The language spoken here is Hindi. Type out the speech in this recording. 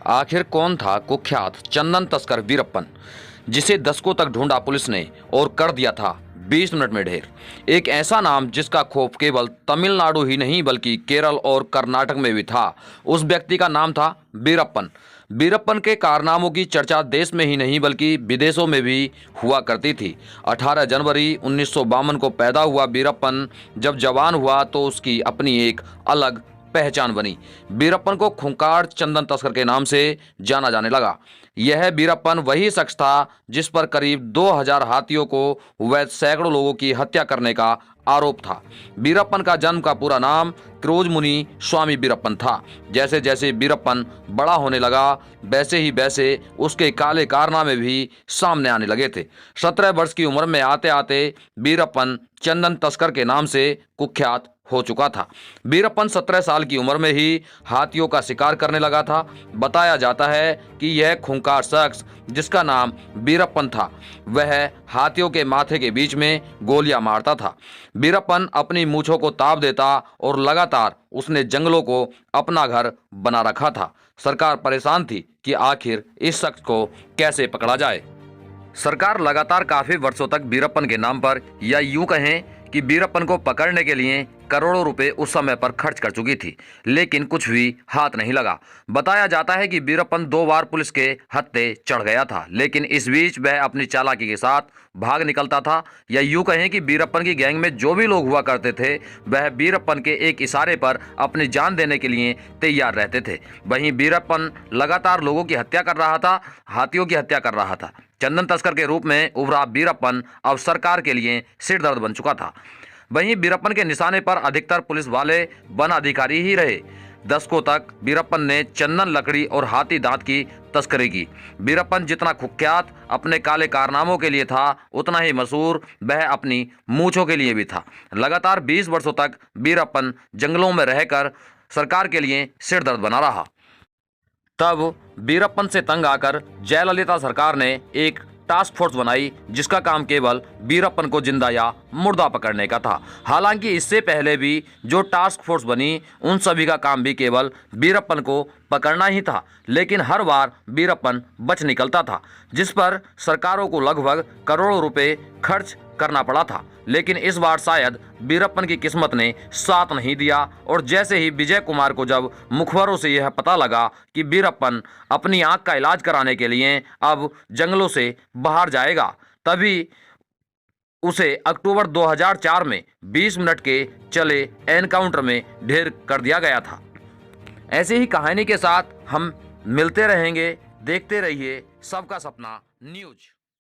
आखिर कौन था कुख्यात चंदन तस्कर वीरप्पन, जिसे दशकों तक ढूंढा पुलिस ने और कर दिया था 20 मिनट में ढेर। एक ऐसा नाम जिसका खौफ केवल तमिलनाडु ही नहीं बल्कि केरल और कर्नाटक में भी था। उस व्यक्ति का नाम था वीरप्पन। वीरप्पन के कारनामों की चर्चा देश में ही नहीं बल्कि विदेशों में भी हुआ करती थी। 18 जनवरी 1952 को पैदा हुआ वीरप्पन जब जवान हुआ तो उसकी अपनी एक अलग पहचान बनी। वीरप्पन को खूंखार चंदन तस्कर के नाम से जाना जाने लगा। यह वीरप्पन वही शख्स था जिस पर करीब 2000 हाथियों को वैध सैकड़ों लोगों की हत्या करने का आरोप था। वीरप्पन का जन्म का पूरा नाम क्रोज मुनि स्वामी वीरप्पन था। जैसे जैसे वीरप्पन बड़ा होने लगा वैसे ही वैसे उसके काले कारनामे भी सामने आने लगे थे। 17 वर्ष की उम्र में आते आते वीरप्पन चंदन तस्कर के नाम से कुख्यात हो चुका था। वीरप्पन 17 साल की उम्र में ही हाथियों का शिकार करने लगा था। बताया जाता है कि यह खूंखार शख्स जिसका नाम वीरप्पन था वह हाथियों के माथे के बीच में गोलियां मारता था। वीरप्पन अपनी मूंछों को ताप देता और लगातार उसने जंगलों को अपना घर बना रखा था। सरकार परेशान थी कि आखिर इस शख्स को कैसे पकड़ा जाए। सरकार लगातार काफी वर्षों तक वीरप्पन के नाम पर या यूं कहें कि वीरप्पन को पकड़ने के लिए करोड़ों रुपए उस समय पर खर्च कर चुकी थी, लेकिन कुछ भी हाथ नहीं लगा। बताया जाता है कि वीरप्पन 2 बार पुलिस के हत्थे चढ़ गया था, लेकिन इस बीच वह अपनी चालाकी के साथ भाग निकलता था। या यूं कहें कि वीरप्पन की गैंग में जो भी लोग हुआ करते थे वह वीरप्पन के एक इशारे पर अपनी जान देने के लिए तैयार रहते थे। वहीं वीरप्पन लगातार लोगों की हत्या कर रहा था, हाथियों की हत्या कर रहा था। चंदन तस्कर के रूप में उभरा वीरप्पन अब सरकार के लिए सिरदर्द बन चुका था। वहीं वीरप्पन के निशाने पर अधिकतर पुलिस वाले वन अधिकारी ही रहे। दशकों तक वीरप्पन ने चंदन, लकड़ी और हाथी दांत की तस्करी की। वीरप्पन जितना कुख्यात अपने काले कारनामों के लिए था उतना ही मशहूर वह अपनी मूंछों के लिए भी था। लगातार 20 वर्षों तक वीरप्पन जंगलों में रहकर सरकार के लिए सिरदर्द बना रहा। तब वीरप्पन से तंग आकर जयललिता सरकार ने एक टास्क फोर्स बनाई जिसका काम केवल वीरप्पन को जिंदा या मुर्दा पकड़ने का था। हालांकि इससे पहले भी जो टास्क फोर्स बनी उन सभी का काम भी केवल वीरप्पन को पकड़ना ही था, लेकिन हर बार वीरप्पन बच निकलता था, जिस पर सरकारों को लगभग करोड़ों रुपए खर्च करना पड़ा था। लेकिन इस बार शायद वीरप्पन की किस्मत ने साथ नहीं दिया और जैसे ही विजय कुमार को जब मुखबरों से यह पता लगा कि वीरप्पन अपनी आंख का इलाज कराने के लिए अब जंगलों से बाहर जाएगा, तभी उसे अक्टूबर 2004 में 20 मिनट के चले एनकाउंटर में ढेर कर दिया गया था। ऐसी ही कहानी के साथ हम मिलते रहेंगे। देखते रहिए सबका सपना न्यूज।